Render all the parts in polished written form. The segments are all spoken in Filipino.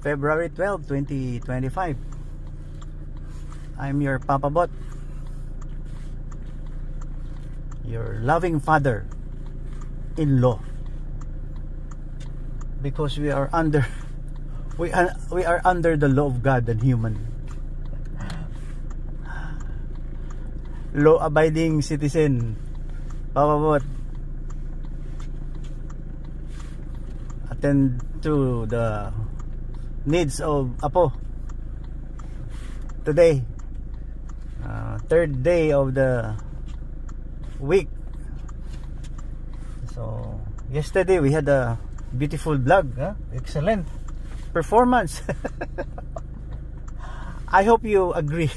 February 12, 2025. I'm your Papa Bot, your loving father-in-law, because we are under the law of God and human. Law-abiding citizen, Papa Bot. Attend to the needs of Apo today, third day of the week. So yesterday we had a beautiful vlog, excellent performance. I hope you agree.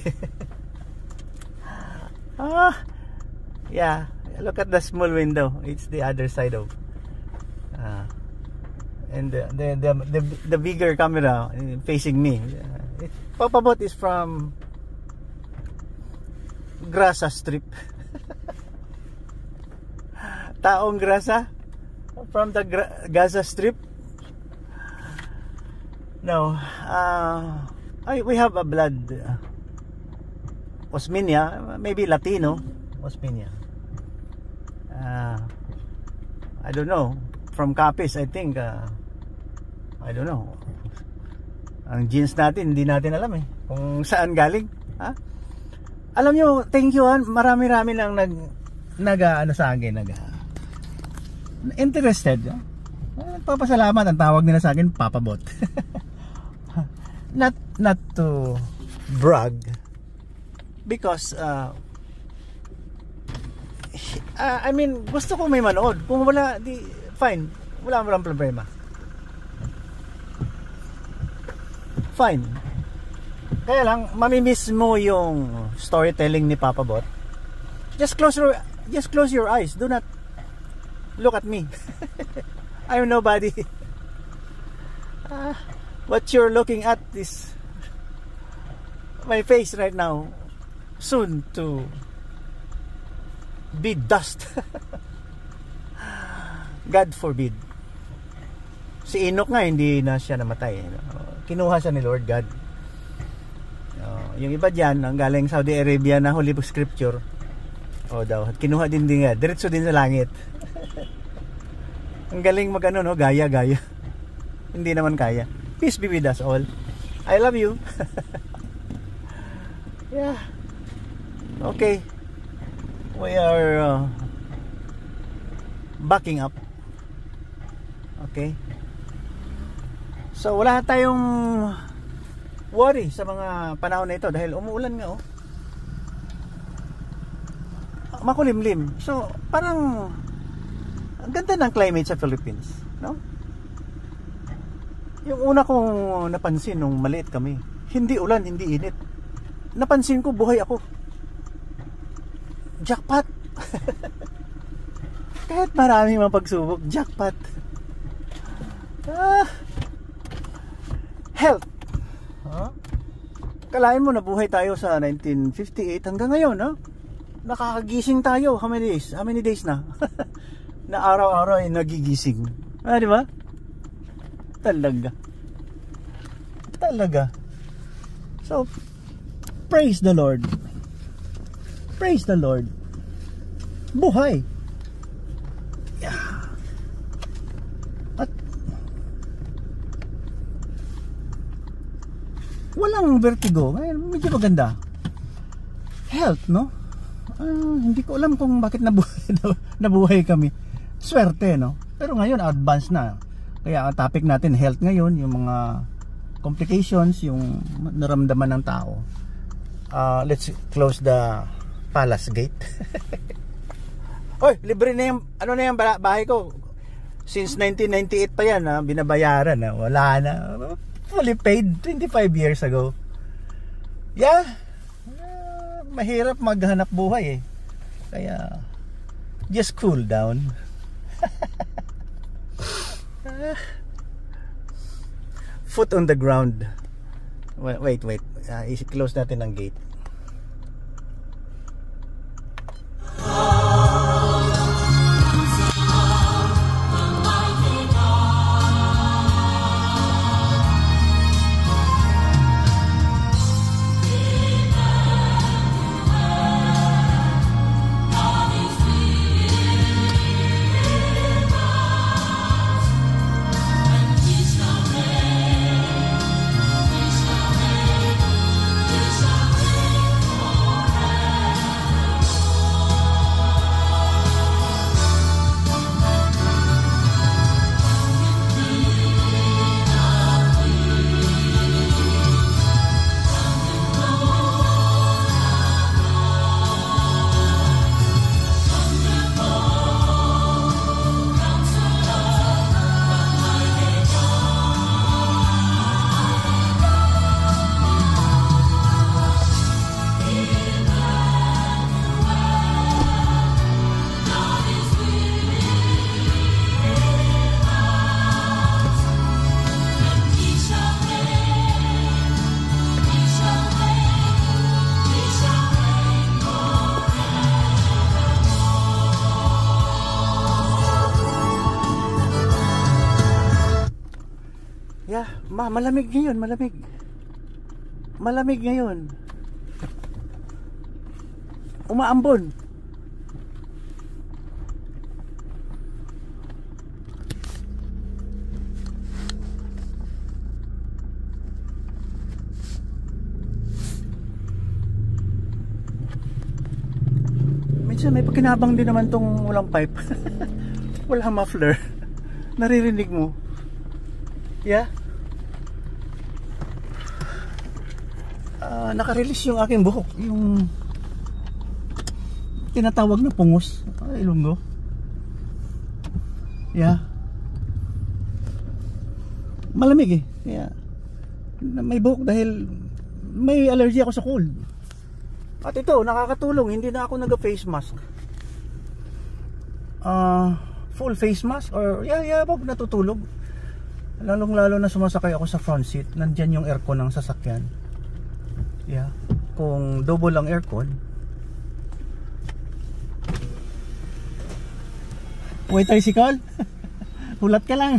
Yeah, look at the small window, it's the other side of and the bigger camera facing me. Papa Bot is from Grasa Strip. Taong Grasa from the Gaza Strip. No, we have a blood Osmeña, maybe Latino Osmeña. I don't know, from Capiz, I think. I don't know. Ang genes natin, hindi natin alam kung saan galing. Alam nyo, thank you, marami-rami lang ano sa akin, interested. Papasalamat, ang tawag nila sa akin, Papa Bot. not to brag, because I mean, gusto ko may manood. Kung wala, di fine, walang problema. Fine. Kaya lang, mamimiss mo yung storytelling ni Papa Bot. Just close your eyes. Do not look at me. I am nobody. What you're looking at is my face right now, soon to be dust. God forbid. Si Enoch nga, hindi na siya namatay. Kinuha siya ni Lord God. Yung iba dyan, ang galing Saudi Arabia na Holy Scripture, daw, kinuha din nga, diretso din sa langit. Ang galing no, gaya. Hindi naman kaya. Peace be with us all. I love you. Yeah. Okay. We are backing up. Okay. So wala tayong worry sa mga panahon na ito dahil umuulan nga makulimlim. So parang ang ganda ng climate sa Philippines, no? Yung una kong napansin nung maliit kami, hindi ulan, hindi init. Napansin ko, buhay ako. Jackpot. Kahit maraming mapagsubok, jackpot. Health. Kalain mo, nabuhay tayo sa 1958 hanggang ngayon, nakakagising tayo. How many days na? Na araw-araw ay nagigising. Di ba? Talaga. So, praise the Lord. Praise the Lord. Buhay. Yeah. At walang vertigo. Medyo maganda. Health, no? Hindi ko alam kung bakit nabuhay kami. Swerte, no? Pero ngayon, advance na. Kaya ang topic natin, health ngayon, yung mga complications, yung naramdaman ng tao. Let's close the palace gate. Oy, libre na yung, bahay ko. Since 1998 pa yan, binabayaran na. Wala na. Fully paid 25 years ago. Yeah. Mahirap maghanap buhay Kaya, just cool down. Foot on the ground. Wait. I-close natin ang gate. Malamig ngayon, malamig. Malamig ngayon. Umaambon. Minsan may pakinabang din naman tong walang pipe. Walang muffler. Naririnig mo. Yeah. Naka-release yung aking buhok, yung tinatawag na pungos. Ilonggo. Yeah. Malamig eh. Yeah. May buhok dahil may allergy ako sa cold. At ito, nakakatulong. Hindi na ako nag-face mask. Full face mask or wag natutulog. Lalong-lalo na sumasakay ako sa front seat. Nandyan yung aircon ng sasakyan. Yeah. Kung double ang aircon. Wait, tricycle? Hulat ka lang.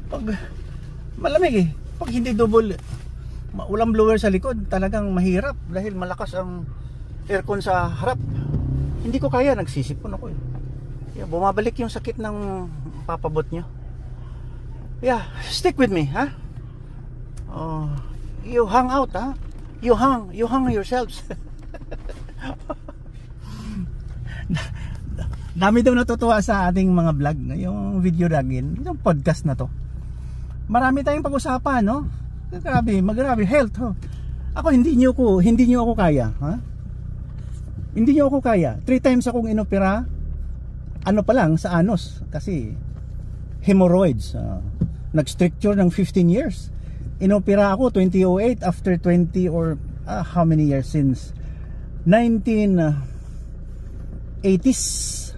Pag malamig eh. Pag hindi double, walang blower sa likod, talagang mahirap dahil malakas ang aircon sa harap. Hindi ko kaya, nagsisipon ako eh. Yeah, bumabalik yung sakit ng papabot nyo. Yeah, stick with me, ha? You hang out, ha? You hang yourselves. Dami daw natutuwa sa ating mga vlog, yung video lagin, yung podcast na to. Marami tayong pag-usapan, no? Grabe, health, ho. Ako hindi niyo ako kaya, ha? Hindi niyo ako kaya. 3 times akong inopera. Ano pa lang sa anus kasi hemorrhoids. Nag-stricture ng 15 years. Inopera ako 2008 after 20 or how many years since 1980s.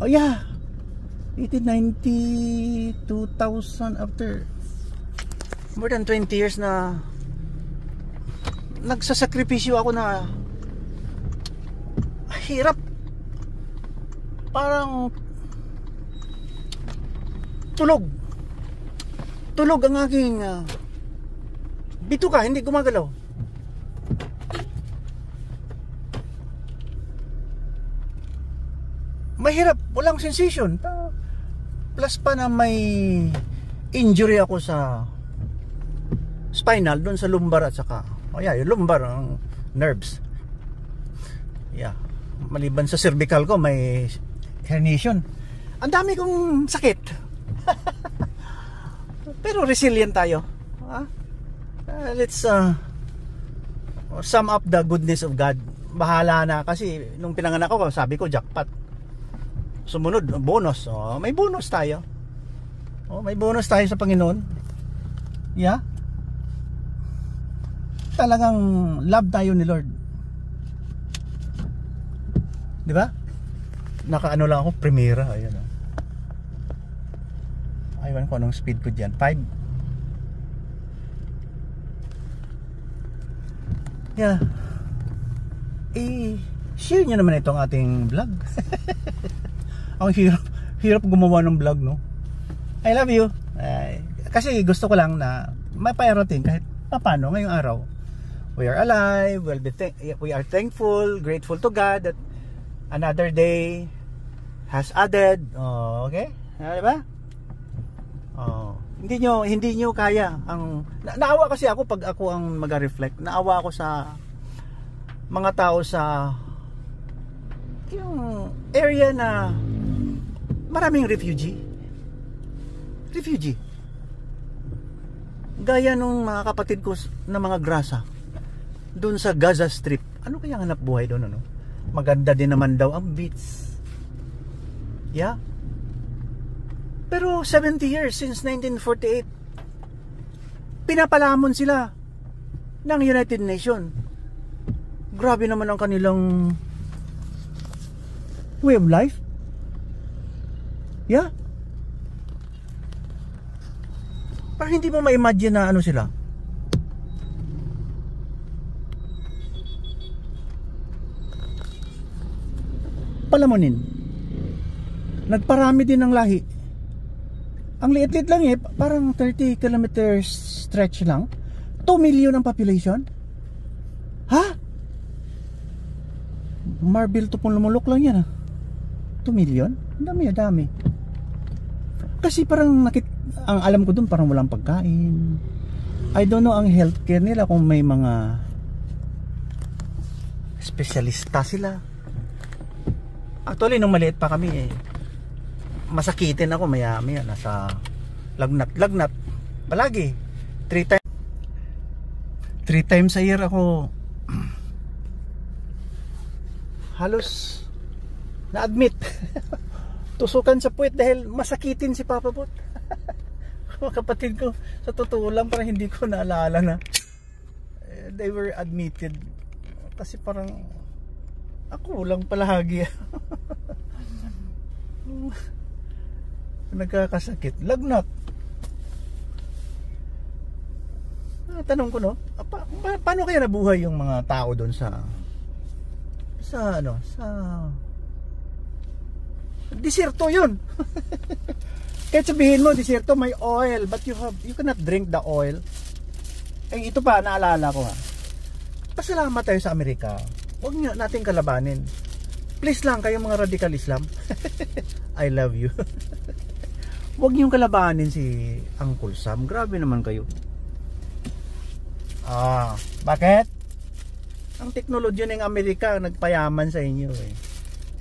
Oh yeah. 1890, 2000, after more than 20 years na nagsasakripisyo ako na hirap. Parang tulog ang aking bituka, hindi gumagalaw. Mahirap, walang sensation. Plus pa na may injury ako sa spinal, doon sa lumbar at saka yung lumbar, ang nerves. Yeah. Maliban sa cervical ko, may herniation. Ang dami kong sakit. Pero resilient tayo. Let's sum up the goodness of God. Bahala na kasi nung pinanganak ko, sabi ko jackpot. Sumunod, bonus. May bonus tayo. May bonus tayo sa Panginoon. Yeah. Talagang love tayo ni Lord. Di ba? Nakaano lang ako, Primera. Ayan o. Aywan ko anong speed ko dyan. 5. Yeah. Share nyo naman itong ating vlog. Ang hirap gumawa ng vlog, no? I love you. Kasi gusto ko lang na mapayarating kahit paano ngayong araw. We are alive. We are thankful, grateful to God that another day has added. Okay? Diba? Hindi nyo kaya ang naawa kasi ako pag ako ang mag-reflect. Naawa ako sa mga tao sa yung area na maraming refugee. Gaya nung mga kapatid ko na mga grasa doon sa Gaza Strip. Ano kaya hanap buhay doon, ano? Maganda din naman daw ang beach. Yeah. Pero 70 years since 1948, pinapalamon sila ng United Nations. Grabe naman ang kanilang way of life. Yeah. Parang hindi mo ma-imagine na ano sila. palamunin. Nagparami din ng lahi. Ang liit-liit lang eh, parang 30 kilometers stretch lang. 2 million ang population. Ha? Marble to pong lumulok lang yan 2 million? Dami. Kasi parang ang alam ko dun parang walang pagkain. I don't know ang healthcare nila kung may mga espesyalista sila. Actually nung maliit pa kami eh, masakitin ako maya nasa lagnat palagi. 3 times a year ako halos na-admit tusukan sa puwet dahil masakitin si Papa Bot. Mga kapatid ko, sa totoo lang parang hindi ko naalala na they were admitted kasi parang ako lang palagi nagkakasakit, lagnat. Tanong ko paano kaya nabuhay yung mga tao doon sa desierto yun. Kahit sabihin mo desierto may oil, but you cannot drink the oil. Ito pa naalala ko pasalamat tayo sa Amerika. Huwag nyo natin kalabanin, please lang, kayo mga radical Islam. I love you. Huwag nyo kalabanin si Uncle Sam, grabe naman kayo. Bakit? Ang teknolohiya ng Amerika nagpayaman sa inyo eh.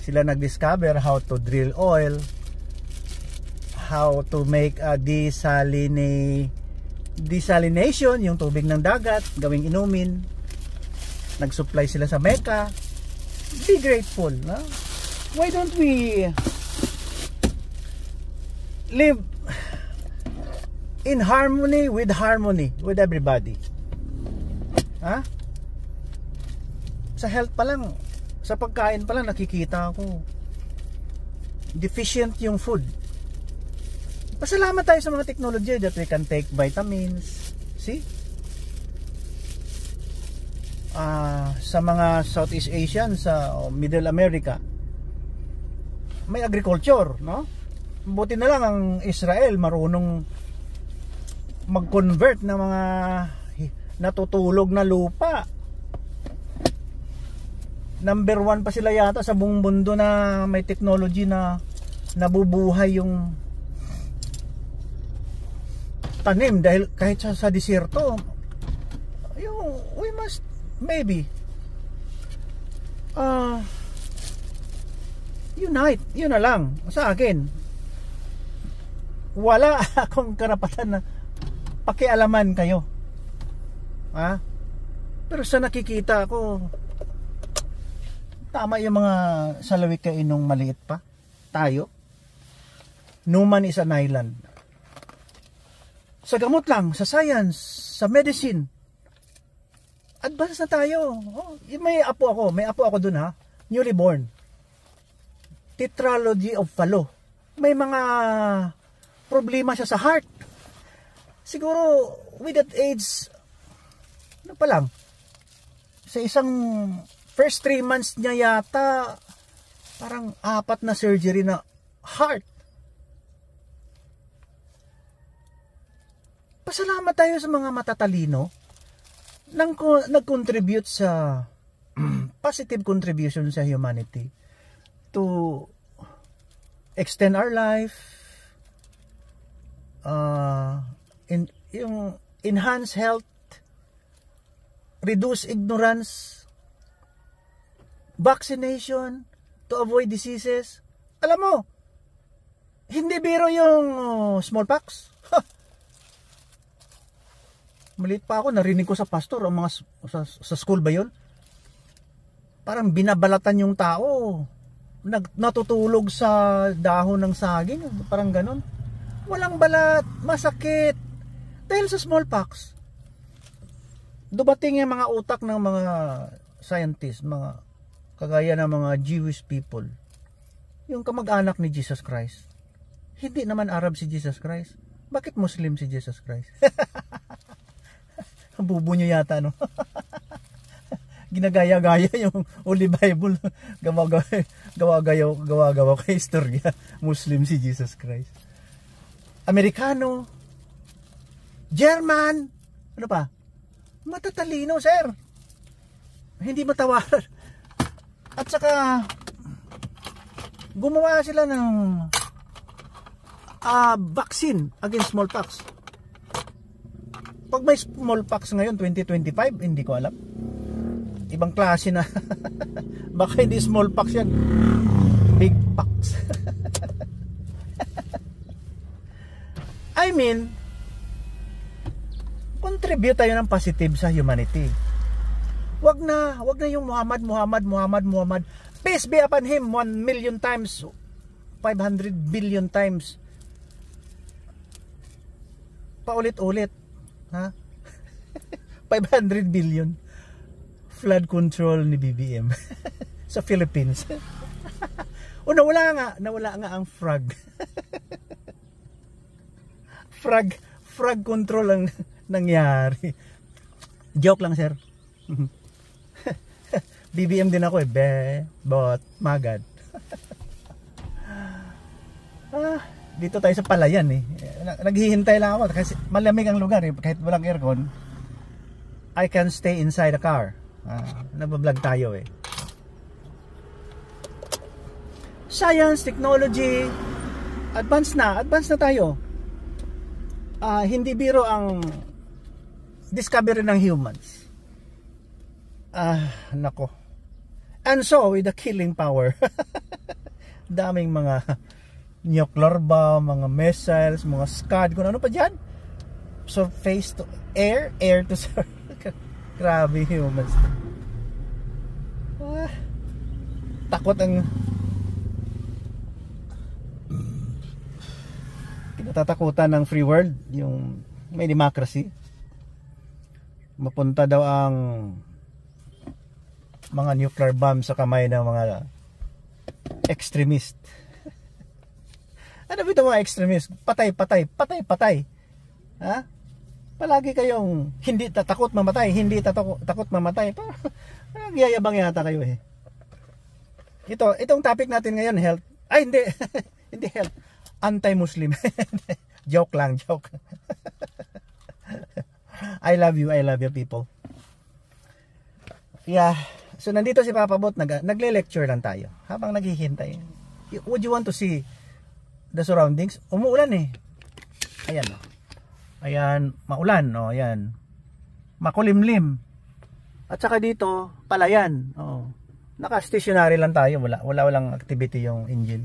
Sila nag-discover how to drill oil, how to make a desalination, yung tubig ng dagat gawing inumin. Nag-supply sila sa Mecca. Be grateful, no? Why don't we live in harmony with everybody? Sa health pa lang, sa pagkain pa lang nakikita ako deficient yung food. Pasalamat tayo sa mga technology that we can take vitamins. See? Sa mga Southeast Asian, sa Middle America, may agriculture, no? Buti na lang ang Israel marunong mag-convert ng mga natutulog na lupa. Number 1 pa sila yata sa buong mundo na may technology na nabubuhay yung tanim, dahil kahit sa desierto we must maybe unite. Yun na lang sa akin. Wala akong karapatan na pakialaman kayo, pero sa nakikita ko tama yung mga salawik kayo nung maliit pa tayo. No man is an island. Sa gamot lang, sa science, sa medicine, advance na tayo. May apo ako dun newly born. Tetralogy of Fallot. May mga problema siya sa heart. Siguro with that age pa lang, sa isang first 3 months niya yata, parang 4 na surgery na heart. Pasalamat tayo sa mga matatalino nang nag-contribute sa positive contribution sa humanity to extend our life, yung enhance health, reduce ignorance, vaccination to avoid diseases. Alam mo, hindi biro yung smallpox. Maliit pa ako, narinig ko sa pastor, ang mga sa school ba yun? Parang binabalatan yung tao, natutulog sa dahon ng saging, parang ganon. Walang balat, masakit. Dahil sa smallpox, dumating yung mga utak ng mga scientists, mga kagaya ng mga Jewish people, yung kamag-anak ni Jesus Christ. Hindi naman Arab si Jesus Christ. Bakit Muslim si Jesus Christ? Bubo nyo yata, no? ginagaya-gaya yung Holy Bible. Gawa-gawa kay istorya. Muslim si Jesus Christ. Amerikano, German, ano pa? Matatalino, sir. Hindi matawaran. At saka gumawa sila ng vaccine against smallpox. Pag may smallpox ngayon 2025, hindi ko alam. Ibang klase na. Baka hindi smallpox yan. Big pox. I mean, contribute tayo ng positive sa humanity. Wag na yung Muhammad. Peace be upon him 1 million times, 500 billion times. Paulit-ulit. Ha? 500 billion. Flood control ni BBM sa Philippines. O nawala nga ang frog. frog control ang nangyari. Joke lang, sir. BBM din ako bot magad. Dito tayo sa Palayan eh. Naghihintay lang ako kasi malamig ang lugar eh. Kahit walang aircon, I can stay inside the car. Nagbablog tayo eh. Science, technology, advance na tayo. Hindi biro ang discovery ng humans. Nako. And so with the killing power. Daming mga nuclear bomb, mga missiles, mga Scud, kung ano pa dyan. Surface to air, air to surface. Grabe humans. Takot ang kinatatakutan ng free world, yung may democracy. Mapunta daw ang mga nuclear bomb sa kamay ng mga extremist. Ano ba ito mga extremist? Patay. Ha? Palagi kayong hindi takot mamatay, takot mamatay. Nagyayabang yata kayo eh. Itong topic natin ngayon, health. Ay, hindi. Hindi health. Anti-Muslim. Joke lang, joke. I love you people. Yeah. So nandito si Papa Bot, nagle-lecture lang tayo habang naghihintay. Would you want to see the surroundings? Umuulan eh. Ayan oh. Ayan, maulan oh, ayan. Makulimlim. At saka dito, Palayan. Oh. Naka-stationary lang tayo, walang activity yung engine.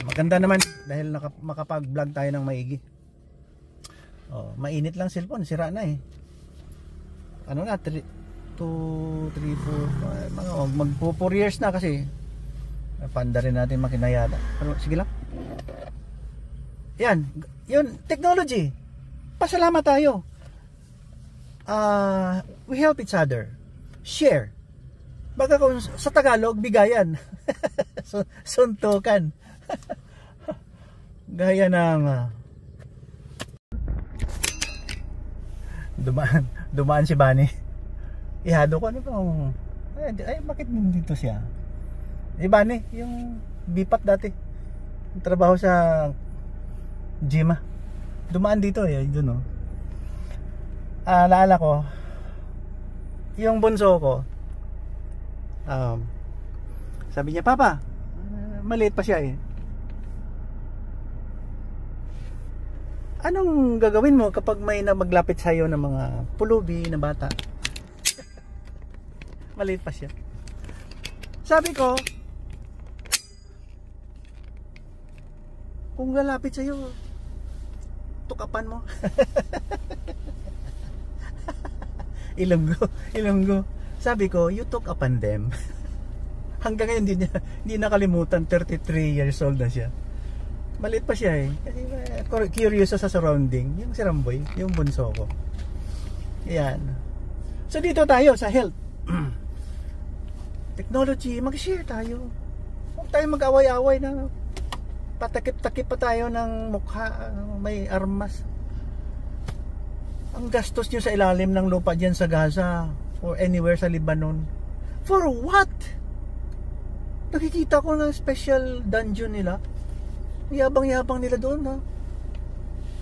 Maganda naman dahil makapag-vlog tayo ng maigi. Oh, mainit lang cellphone, sira na eh. Ano na, 2, 3, 4, mga magpo 4 years na kasi. Panda rin natin makinayada. Pero sige lang. Yan, yun, technology. Pasalamat tayo. We help each other. Share. Baga kung sa Tagalog, bigayan. Suntukan. Gaya ng dumaan si Bani. Ihado ko ano bang ay bakit dito siya? Si Bani, yung bipat dati. Trabaho sa Jima. Dumaan dito eh, doon oh. Naalala ko yung bunso ko. Sabi niya, Papa, maliit pa siya eh. Anong gagawin mo kapag may na maglapit sa iyo ng mga pulubi na bata? Maliit pa siya. Sabi ko, kung lalapit sa iyo, tukapan mo. Ilonggo. Sabi ko, you took upon them. Hanggang ngayon hindi nakalimutan, 33 years old na siya. Maliit pa siya eh. Kasi curious sa surrounding. Yung si Ramboy, yung bunso ko. Ayan. So dito tayo sa health. Technology, mag-share tayo. Huwag tayo mag-away-away na patakip-takip pa tayo ng mukha, may armas. Ang gastos nyo sa ilalim ng lupa dyan sa Gaza, or anywhere sa Lebanon. For what? Nakikita ko na special dungeon nila. Yabang-yabang nila doon, ha?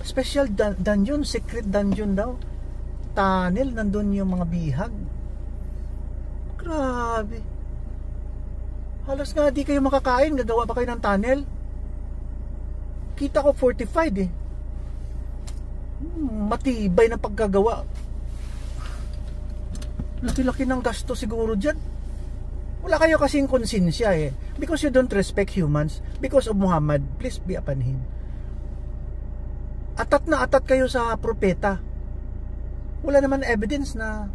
Special dungeon, secret dungeon daw. Tunnel, nandun yung mga bihag. Grabe. Halos nga di kayo makakain, gagawa pa kayo ng tunnel. Kita ko fortified eh. Matibay na paggagawa. Laki-laki ng gasto siguro dyan. Wala kayo kasing konsensya eh. Because you don't respect humans. Because of Muhammad, please be upon him. Atat na atat kayo sa propeta. Wala naman evidence na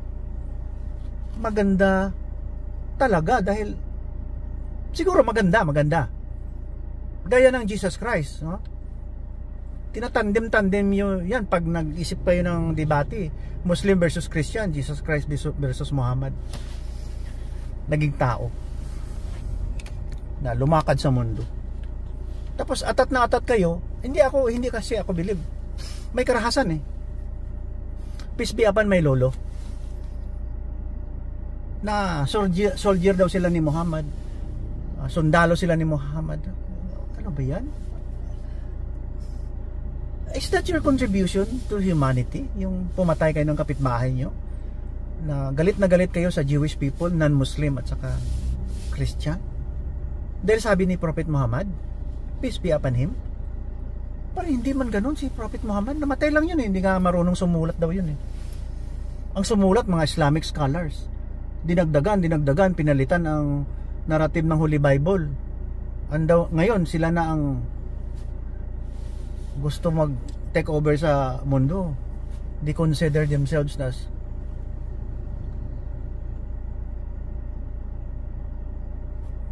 maganda talaga dahil siguro maganda. Gaya ng Jesus Christ, no? Tinatandem-tandem yun yan pag nag-isip kayo ng debate, Muslim versus Christian, Jesus Christ versus Muhammad. Naging tao na lumakad sa mundo. Tapos atat na atat kayo. Hindi kasi ako believe. May karahasan eh. Peace be upon my lolo. Na soldier daw sila ni Muhammad. Sundalo sila ni Muhammad. Ano ba yan? Is that your contribution to humanity? Yung pumatay kayo ng kapitbahay nyo? Na galit kayo sa Jewish people, non-Muslim at saka Christian? Dahil sabi ni Prophet Muhammad, peace be upon him. Parang hindi man ganun si Prophet Muhammad. Namatay lang yun eh. Hindi nga marunong sumulat daw yun eh. Ang sumulat, mga Islamic scholars. Dinagdagan, pinalitan ang narrative ng Holy Bible. Ngayon, sila na ang gusto mag take over sa mundo. They consider themselves as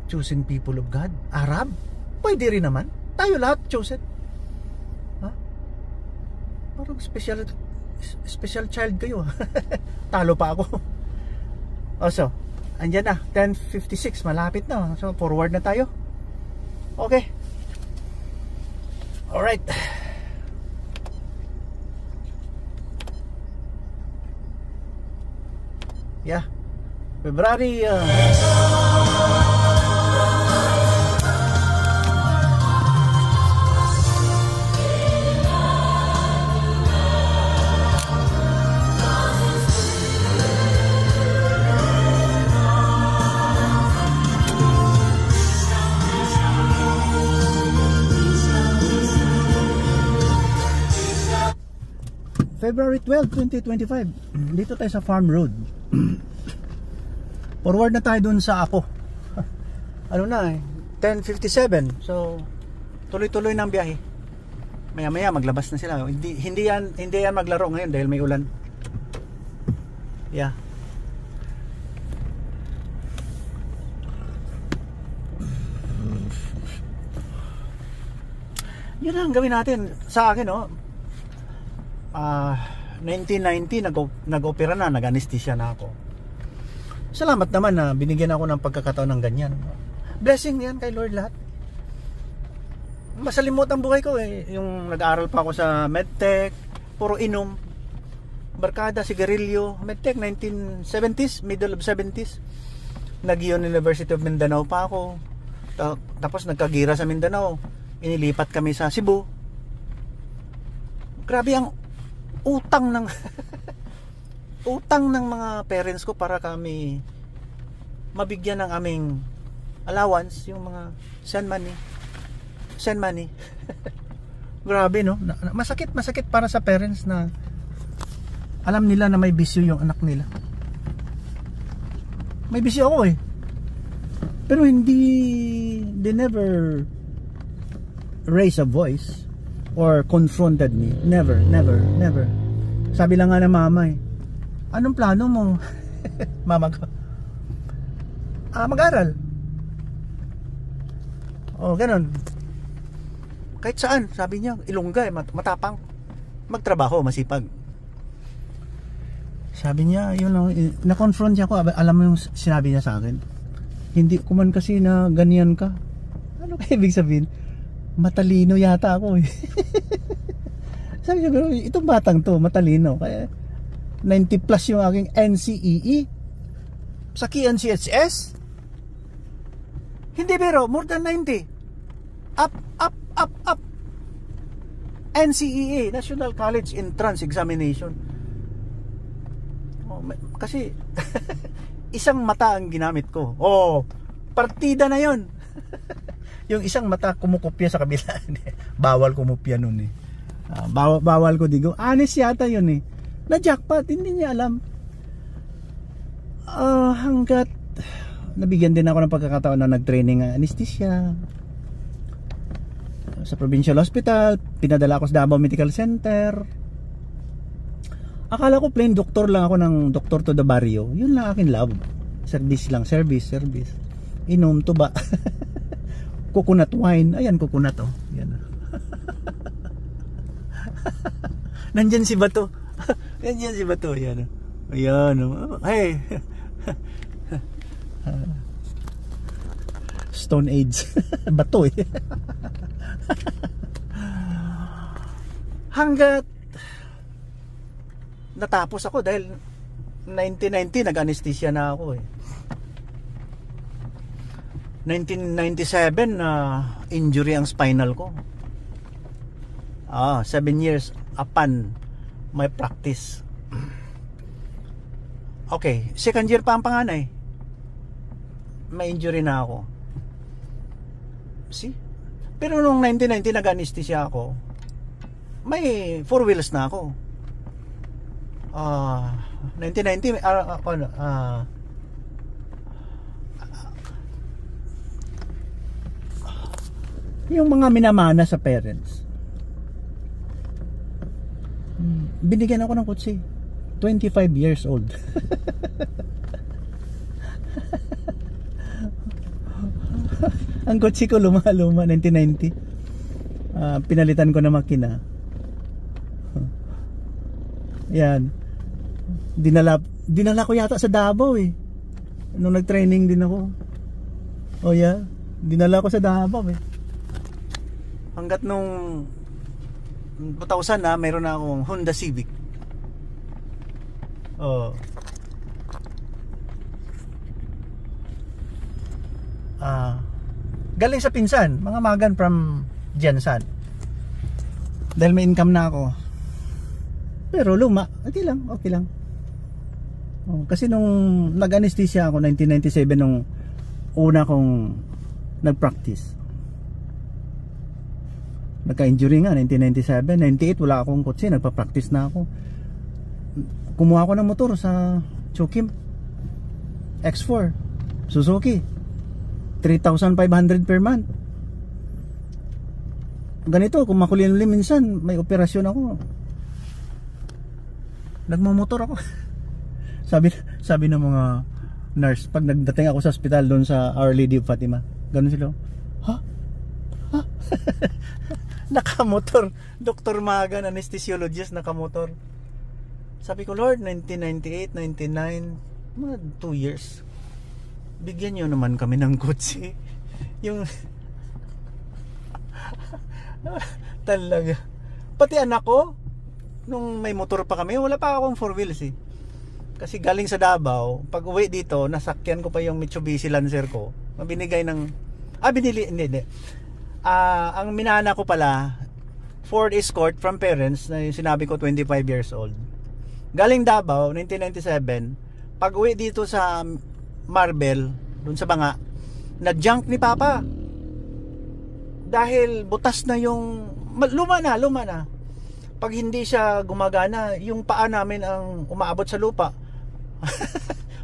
chosen people of God. Arab? Pwede rin naman. Tayo lahat chosen. Ha? Parang special child kayo. Talo pa ako. So, andyan na, 10:56, malapit na. So, forward na tayo. Okay. Alright. Yeah. February February 12, 2025. Dito tayo sa Farm Road. Forward na tayo dun sa Apo. Ano na eh, 10:57. So tuloy-tuloy na ang biyahe. Maya-maya maglabas na sila. Hindi yan maglaro ngayon dahil may ulan. Yeah. Yun ang gawin natin. Sa akin, no? 1990 nag-opera na, nag-anesthesia na ako. Salamat naman na binigyan ako ng pagkakataon ng ganyan. Blessing yan kay Lord lahat. Masalimot ang buhay ko eh. Yung nag-aaral pa ako sa medtech, puro inom, barkada, sigarilyo. Medtech 1970s, middle of 70s. University of Mindanao pa ako. Tapos nagkagira sa Mindanao. Inilipat kami sa Cebu. Grabe ang utang ng utang ng mga parents ko para kami mabigyan ng aming allowance, yung mga send money. Grabe, no? Masakit para sa parents na alam nila na may bisyo yung anak nila. May bisyo ako eh, pero they never raise a voice or confronted me. Never. Sabi lang nga ng mama eh, anong plano mo? Mama ko, mag-aral. Ganun. Kahit saan, sabi niya, Ilongga eh, matapang. Magtrabaho, masipag. Sabi niya, yun lang, na-confront niya ako. Alam mo yung sinabi niya sa akin, hindi ko man kasi na ganyan ka. Ano kaya ibig sabihin? Matalino yata ako eh. Sabi niya, itong batang to matalino, kaya 90 plus yung aking NCEE. sa Kian CHS. Hindi biro, more than 90. Up. NCEA, National College Entrance Examination. Kasi isang mata ang ginamit ko. Partida na yon. Yung isang mata kumukopya sa kabila. Bawal kumopya nun eh. Bawal ko digo. Honest yata yun eh. Na jackpot, hindi niya alam. Hanggat nabigyan din ako ng pagkakataon na nag-training anesthesia sa Provincial Hospital, pinadala ako sa Davao Medical Center. Akala ko plain doktor lang ako ng doktor to the barrio. Yun lang akin love. Service lang, service. Inom, tuba. Coconut wine. Ayan, coconut oh. Yan. Nandyan si Bato. Nandyan si Bato. Ayan. Ayan. Hey. Stone Age. Bato eh. Hanggat natapos ako dahil 1990 nag-anesthesia na ako eh. 1997 na injury ang spinal ko. 7 years upon my practice. Okay, second year pa ang panganay. May injury na ako. See? Pero nung 1990 nag-anesthesia ako, may 4 wheels na ako. 1990 yung mga minamana sa parents, binigyan ako ng kotse. 25 years old. Ang kotse ko luma 1990. Pinalitan ko na makina. Yan. Dinala ko yata sa Davao eh. Nung nag-training din ako. Oh yeah. Dinala ko sa Davao eh. Hanggat nung 2000 na mayroon na akong Honda Civic. Galing sa pinsan, mga magan from Jensan. Dahil may income na ako. Pero luma, okay lang. Kasi nung nag-anesthesia ako 1997 nung una kong nag-practice. Nagka-injury nga 1997, 98 wala akong kotse, nagpa-practice na ako. Kumuha ako ng motor sa Chokim X4 Suzuki, 3,500 per month. Ganito, kung makulimlim minsan may operasyon ako, nagmamotor ako. sabi ng mga nurse pag nagdating ako sa ospital doon sa Our Lady of Fatima, ganun sila, ha? Nakamotor, Dr. Magan, anesthesiologist, nakamotor. Sabi ko, Lord, 1998, 99, mga 2 years, bigyan nyo naman kami ng kotse. Yung talaga, pati anak ko nung may motor pa kami, wala pa akong 4 wheels eh. Kasi galing sa Davao, pag uwi dito, nasakyan ko pa yung Mitsubishi Lancer ko. Binigay ng hindi. Ang minana ko pala Ford Escort from parents, na yung sinabi ko 25 years old. Galing Davao 1997, pag uwi dito sa Marbel, dun sa Banga, na junk ni Papa. Dahil butas na yung luma na. Pag hindi siya gumagana, yung paa namin ang umaabot sa lupa.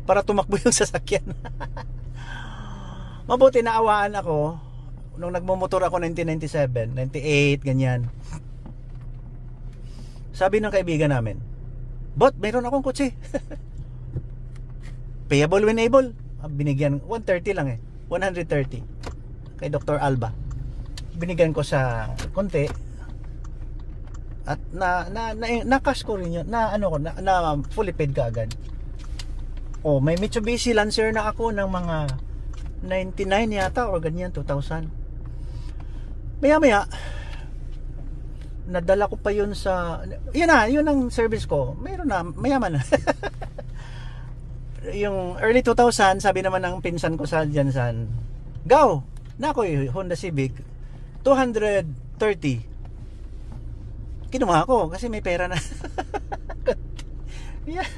Para tumakbo yung sasakyan. Mabuti naawaan ako nung nagmumotor ako 1997, 98, ganyan. Sabi ng kaibigan namin, "Bot, mayroon akong kotse." Payable when able. Binigyan 130 lang eh. 130 kay Dr. Alba. Binigyan ko sa konti. At na cash ko rin yun. Na fully paid ka agad. May Mitsubishi Lancer na ako ng mga 99 yata or ganyan, 2000. Maya nadala ko pa yun sa, yun ang service ko. Mayroon na, mayaman na. yung early 2000, sabi naman ng pinsan ko sa Jansan, Gaw, nako Honda Civic 230. Kinuha ko kasi may pera na. Yeah,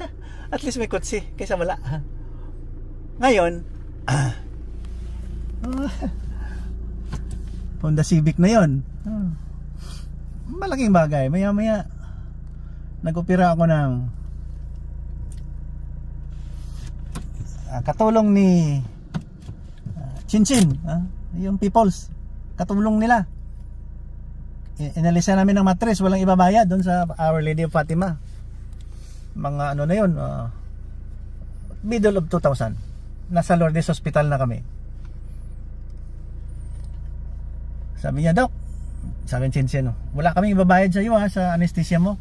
at least may kutsi kaysa wala. Ngayon, Honda Civic na yon. Malaking bagay. Maya maya nag-opera ako ng katulong ni Chinchin, yung Peoples, katulong nila. Inalisan namin ng mattress, walang ibabayad doon sa Our Lady of Fatima. Mga ano na yun, middle of 2000. Nasa Lourdes Hospital na kami. Sabi niya, Doc, sabi ni Chinchin, wala kaming ibabayad sa iyo sa anesthesia mo.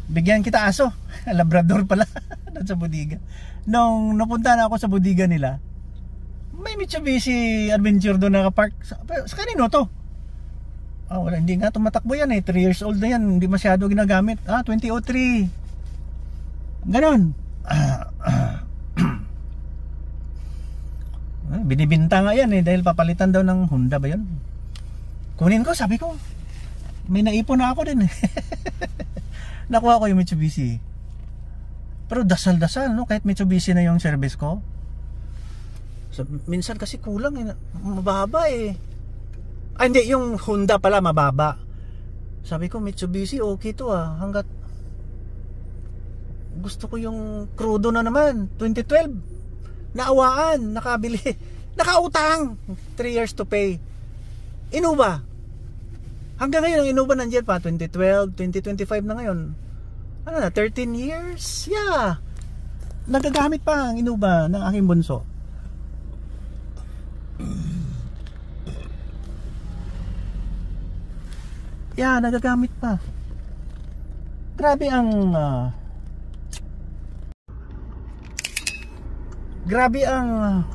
Bigyan kita aso. Labrador pala. Doon sa bodega. Nung napunta na ako sa bodega nila, may Mitsubishi Adventure doon nakapark. Sa kanino to? Wala, hindi nga tumatakbo yan 3 years old na yan. Hindi masyado ginagamit. 2003. Ganon. Binibinta nga yan dahil papalitan daw ng Honda ba yun? Kunin ko, sabi ko. May naipon na ako din Nakuha ko yung Mitsubishi. Pero dasal-dasal, no? Kahit Mitsubishi na yung service ko. So, minsan kasi kulang mababa hindi, yung Honda pala mababa. Sabi ko, Mitsubishi okay to hanggat gusto ko yung crudo na naman. 2012 naawaan, nakabili, nakautang 3 years to pay. Innova hanggang ngayon ang Innova nandiyan pa. 2012, 2025 na ngayon. Ano na, 13 years? Yeah. Nagagamit pa ang Innova ng aking bunso. Yeah, nagagamit pa. Grabe ang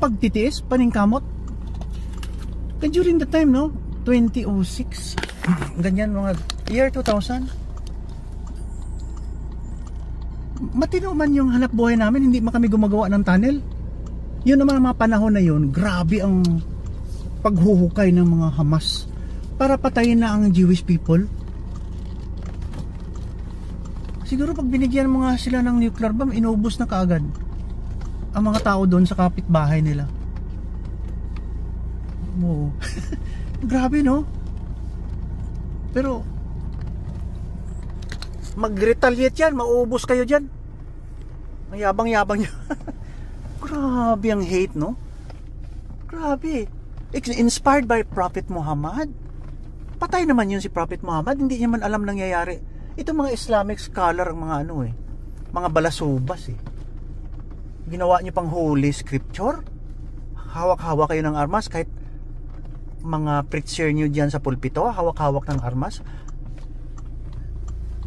pagtitiis, paningkamot. During the time, no? 2006. Ganyan mga year 2000. Matino man yung hanap buhay namin, hindi man kami gumagawa ng tunnel. Yun naman ang mga panahon na yun, grabe ang paghuhukay ng mga Hamas para patayin na ang Jewish people. Siguro pag binigyan mo nga sila ng nuclear bomb, inubos na kaagad ang mga tao doon sa kapitbahay nila. Oo. Grabe, no? Pero mag-retaliate yan, mauubos kayo dyan. Mayabang-yabang nyo. Grabe ang hate, no? Grabe. Inspired by Prophet Muhammad. Patay naman yun si Prophet Muhammad. Hindi niya man alam nangyayari. Ito mga Islamic scholar ang mga mga balasubas Ginawa niyo pang holy scripture. Hawak-hawak kayo ng armas. Kahit mga preacher niyo dyan sa pulpito, hawak-hawak ng armas.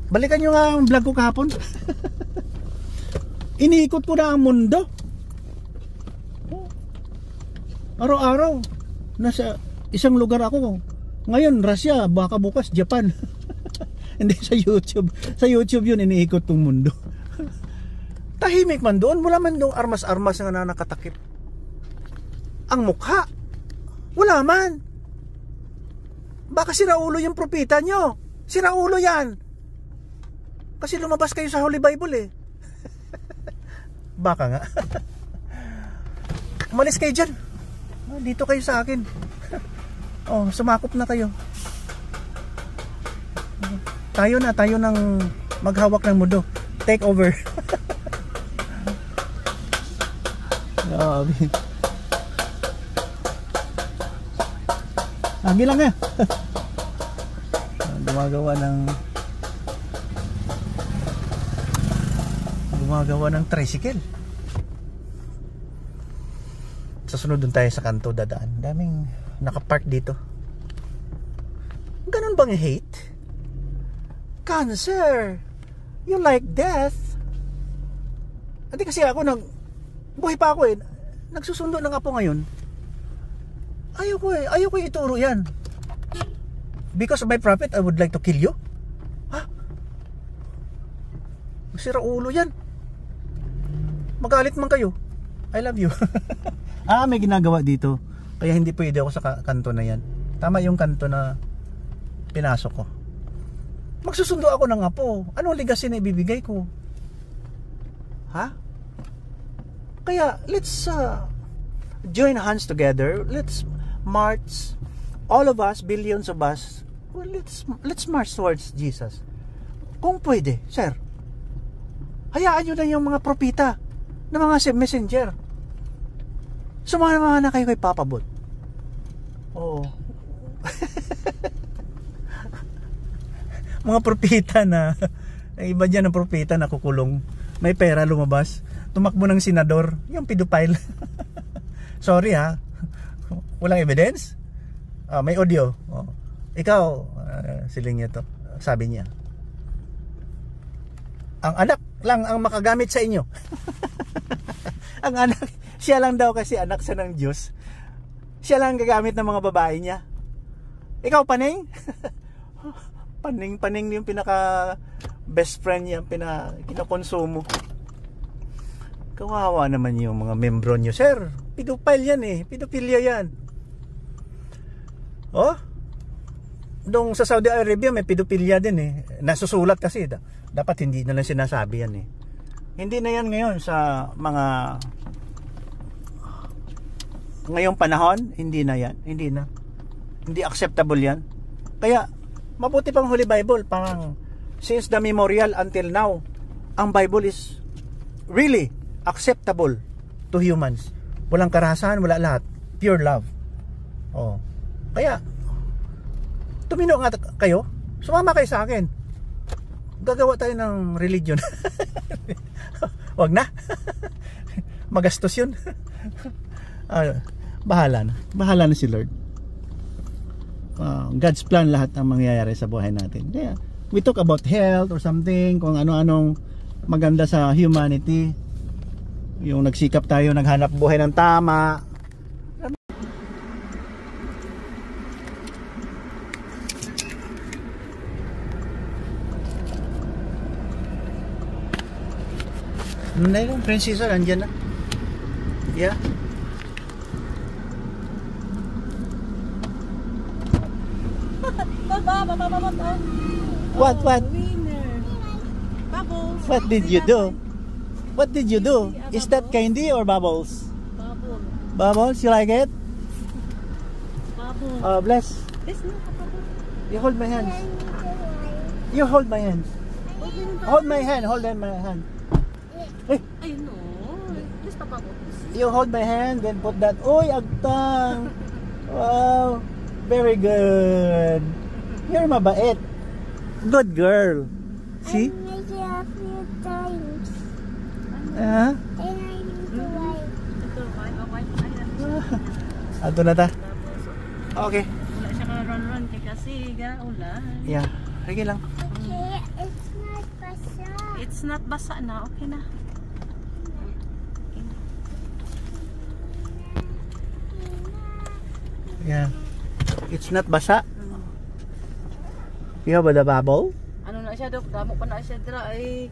Balikan nyo nga ang vlog ko kahapon. Iniikot ko na ang mundo. Araw-araw nasa isang lugar ako. Ngayon Russia, baka bukas Japan. Hindi, sa YouTube. Sa YouTube yun, iniikot tong mundo. Tahimik man doon. Wala man doon armas-armas na nakatakip. Ang mukha, wala man. Baka siraulo yung propeta nyo. Siraulo yan. Kasi lumabas kayo sa Holy Bible Baka nga. Umalis kayo dyan. Dito kayo sa akin. Sumakop na kayo. Tayo ng maghawak ng mundo. Take over. Grabe. Lagi lang gumagawa ng tricycle. Sa sunod dun tayo sa kanto dadaan. Daming nakapark dito. Ganun bang hate? Cancer. You like death. Hindi kasi ako buhay pa ako nagsusundo ng apo ngayon. Ayoko ituro yan. Because of my prophet, I would like to kill you. Masira ulo yan. Magalit man kayo, I love you. May ginagawa dito. Kaya hindi pwede ako sa kanto na yan. Tama yung kanto na pinasok ko. Magsusundo ako ng apo. Anong legacy na ibibigay ko? Ha? Kaya let's join hands together. Let's march, all of us, billions of us. Well, let's march towards Jesus. Kung pwede, sir. Hayaan nyo na yung mga propita na mga messenger. Sumama na kayo kay Papa Bot. Oo. Mga propita na iba dyan ng propita na kukulong. May pera lumabas. Tumakbo ng senador. Yung pedophile. Sorry ha. Walang evidence? May audio. Ikaw, siling niya to. Sabi niya. Ang anak lang ang makagamit sa inyo. Ang anak, siya lang daw kasi anak sa ng Diyos. Siya lang gagamit ng mga babae niya. Ikaw, Paning? Paning yung pinaka best friend niya, kinakonsumo. Kawawa naman yung mga membro niyo. Sir, pedophile yan eh. Pedophilia yan. Oh? Doon sa Saudi Arabia may pedophilia din eh. Nasusulat kasi. Dapat hindi na lang sinasabi yan eh. Hindi na yan ngayon sa mga ngayong panahon. Hindi na yan. Hindi na. Hindi acceptable yan. Kaya mabuti pang Holy Bible. Parang since the memorial until now, ang Bible is really acceptable to humans. Walang karahasan, wala lahat. Pure love. Oh. Kaya tumino nga kayo, sumama kayo sa akin. Gagawa tayo ng religion. Wag na. Magastos yun. Bahala na si Lord. God's plan lahat ang mangyayari sa buhay natin. Kaya we talk about health or something, kung ano-anong maganda sa humanity. Yung nagsikap tayo, naghanap buhay ng tama. Ano na yung prinsesa, andyan na. Yeah. What? Bubbles. What did you do? What did you do? Is that candy or bubbles? Bubble. Bubbles, you like it? Bubble. Bless. This no bubble. You hold my hands. You hold my hands. Hold my hand, hold my hand. Hey, Ay no. This pa bubbles. you hold my hand, then put that. Uy, agtang. Wow. Very good. You're mabait. Good girl. See? I made it a few times. Ah. And I need to wipe. Ito, wipe. Ato na ta. Okay. Wala siya ka run kay kasi ulan. Yeah. Sige lang. Okay, it's not basa. It's not basa na. Okay na. Yeah. It's not basa. You have the bubble? Ano na siya, Dok? Damo pa na siya dira ay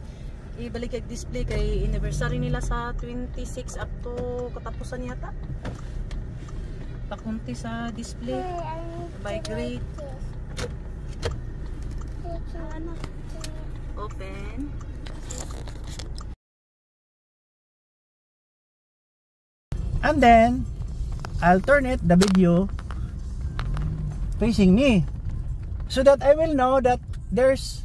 ibalik kay display kay anniversary nila sa 26 up to katapusan yata. Pakunti sa display Hey, I need by to grade. wipe this. Ano? Open. And then I'll turn it, the video, facing me, so that I will know that there's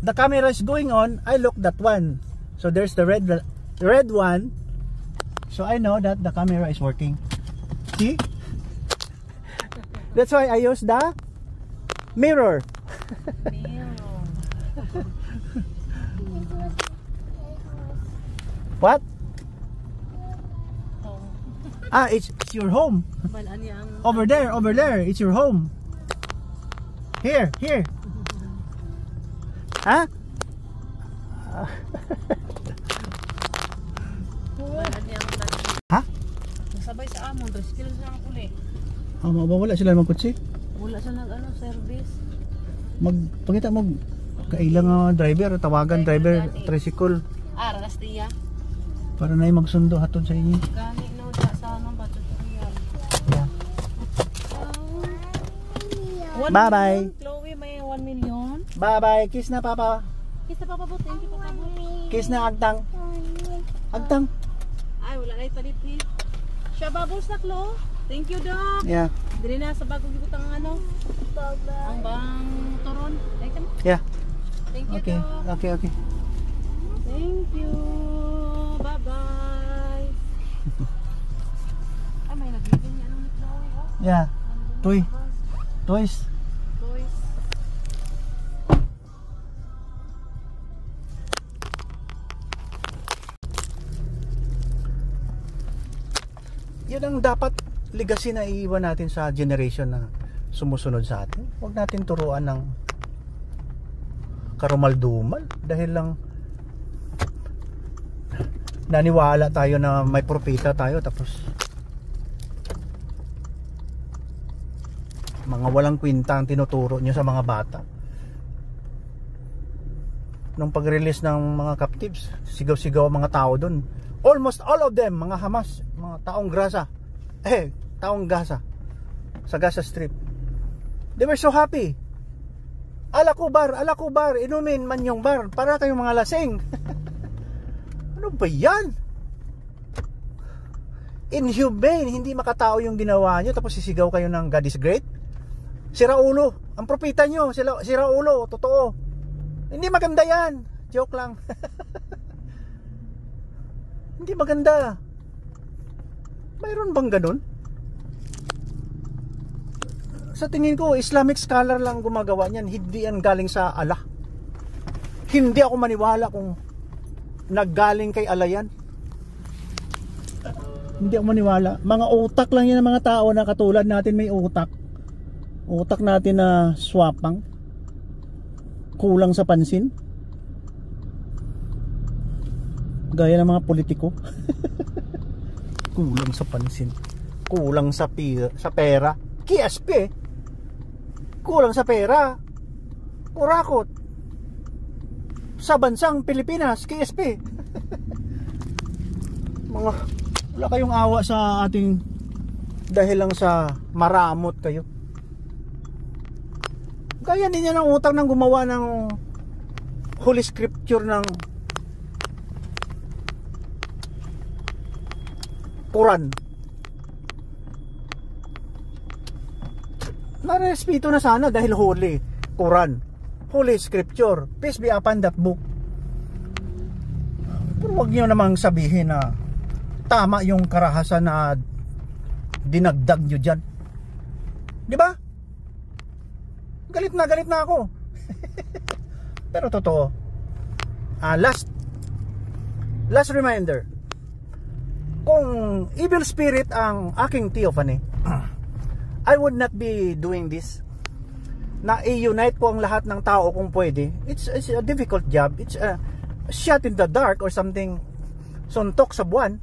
the camera is going on. I look that one, so there's the red one, so I know that the camera is working. See? That's why I use the mirror. What? It's your home. Over there, it's your home. Here. Ha? Ha? Sabay sa amon, skill sa ang uli. Mawala sila ng kutsi. Wala sa service. Pagkita mo kailang driver, tawagan driver tricycle. Rastiya. Para na magsundo hatod sa inyo. Gani no sa ano ba tutorial. Yeah. 1 Bye-bye. million, Chloe may 1 million. Bye-bye. Kiss na, Papa. Kiss na Papa Bot. Thank you Papa Bot. Kiss na, Agtang. Agtang. Ay wala na ipalit ni. Siya bubbles na Chloe. Thank you Doc. Yeah. Dili na sa bagong gibutang ano. Ang bang turon. Ay kan. Yeah. Thank you Okay. Doc. Okay, okay. Thank you. Bye-bye. Ay may nagbibigay niya ng Chloe. Oh. Yeah. Toy. Toys. Toys. Yun ang dapat legacy na iiwan natin sa generation na sumusunod sa atin. Huwag natin turuan ng karumal-dumal dahil lang naniwala tayo na may propeta tayo tapos mga walang kwenta ang tinuturo nyo sa mga bata. Nung pag-release ng mga captives, sigaw-sigaw ang mga tao dun. Almost all of them, mga Hamas, mga taong Gaza. Taong Gaza. Sa Gaza Strip. They were so happy. Alakubar, inumin man yung bar. Para kayong mga lasing. Ano ba yan? Inhumane, hindi makatao yung ginawa nyo. Tapos sisigaw kayo ng God is great. Sira ulo. Ang propeta nyo, sira ulo. Totoo. Hindi maganda yan. Joke lang. Hindi maganda. Mayroon bang ganun? Sa tingin ko, Islamic scholar lang gumagawa niyan. Hindi yan galing sa Allah. Hindi ako maniwala kung naggaling kay Allah yan. Hindi ako maniwala. Mga utak lang yan ng mga tao na katulad natin may utak. Utak natin na swapang. Kulang sa pansin. Gaya ng mga politiko. Kulang sa pansin. Kulang sa pera. KSP. Kulang sa pera. Kurakot. Sa bansang Pilipinas, KSP. Mga wala kayong awa sa ating dahil lang sa maramot kayo. Gaya din yan ang utang ng gumawa ng Holy Scripture ng Quran. Narespeto na sana dahil holy Quran, Holy Scripture, peace be upon that book. Pero wag niyo namang sabihin na tama yung karahasan na dinagdag nyo dyan. Di ba? Galit na ako. Pero totoo. Last reminder. Kung evil spirit ang aking theophany, I would not be doing this. Na i-unite ko ang lahat ng tao kung pwede. It's a difficult job. It's a shot in the dark or something. Suntok sa buwan.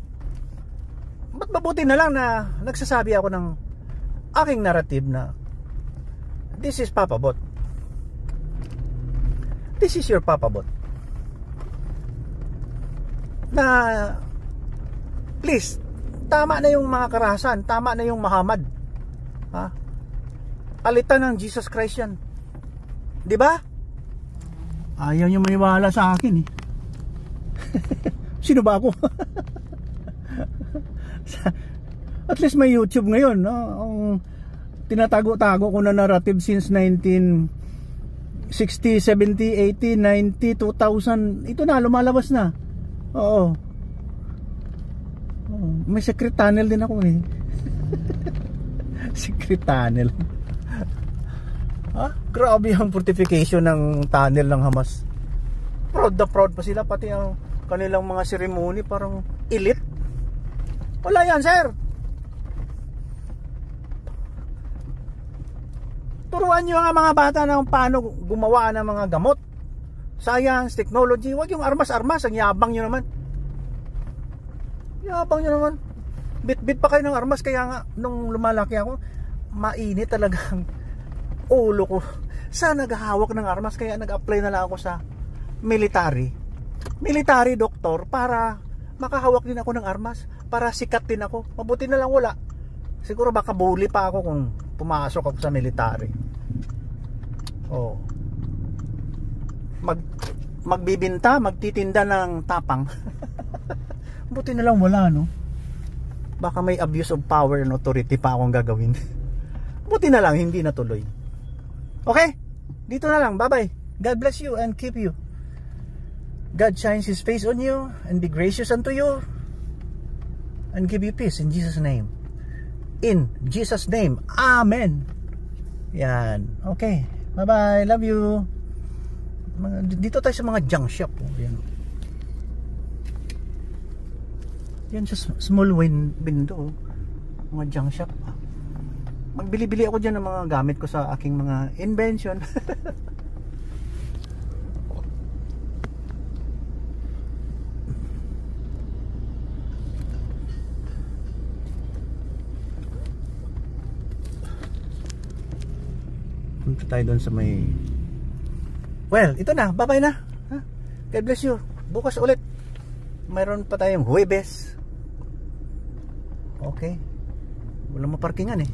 Ba't mabuti na lang na nagsasabi ako ng aking narrative na this is Papa Bot. This is your Papa Bot. Na please, tama na yung mga karahasan, tama na yung Muhammad. Ha? Palitan ng Jesus Christ yan. Di ba? Ayaw niyo maniwala sa akin eh. Sino ba ako? At least may YouTube ngayon, no? Ang tinatago-tago ko na narrative since 1960, 70, 80, 90, 2000. Ito na, lumalabas na. Oo. May secret tunnel din ako eh. Secret tunnel. Grabe ang fortification ng tunnel ng Hamas. Proud na proud pa sila. Pati ang kanilang mga ceremony parang elite. Wala yan, sir. Turuan nyo ang mga bata ng paano gumawa ng mga gamot, science, technology. Huwag yung armas-armas. Ang yabang nyo naman. Yabang nyo naman. Bit-bit pa kayo ng armas. Kaya nga nung lumalaki ako, mainit talaga ang ulo ko sa naghahawak ng armas. Kaya nag-apply na lang ako sa military doktor para makahawak din ako ng armas para sikat din ako. Mabuti na lang wala. Siguro baka bully pa ako kung pumasok ako sa military. Oh. Magbibinta, magtitinda ng tapang. Buti na lang wala, no? Baka may abuse of power and authority pa akong gagawin. Buti na lang hindi natuloy. Okay? Dito na lang. Bye-bye. God bless you and keep you. God shines His face on you and be gracious unto you and give you peace in Jesus' name. In Jesus' name. Amen. Yan. Okay. Bye-bye. Love you. Dito tayo sa mga junk shop. Yan. Yan sa small window. Mga junk shop. Magbili-bili ako dyan ng mga gamit ko sa aking mga invention. Punta tayo doon sa may... Well, ito na. Bye-bye na. God bless you. Bukas ulit. Mayroon pa tayong Huwebes. Okay. Walang maparkingan eh.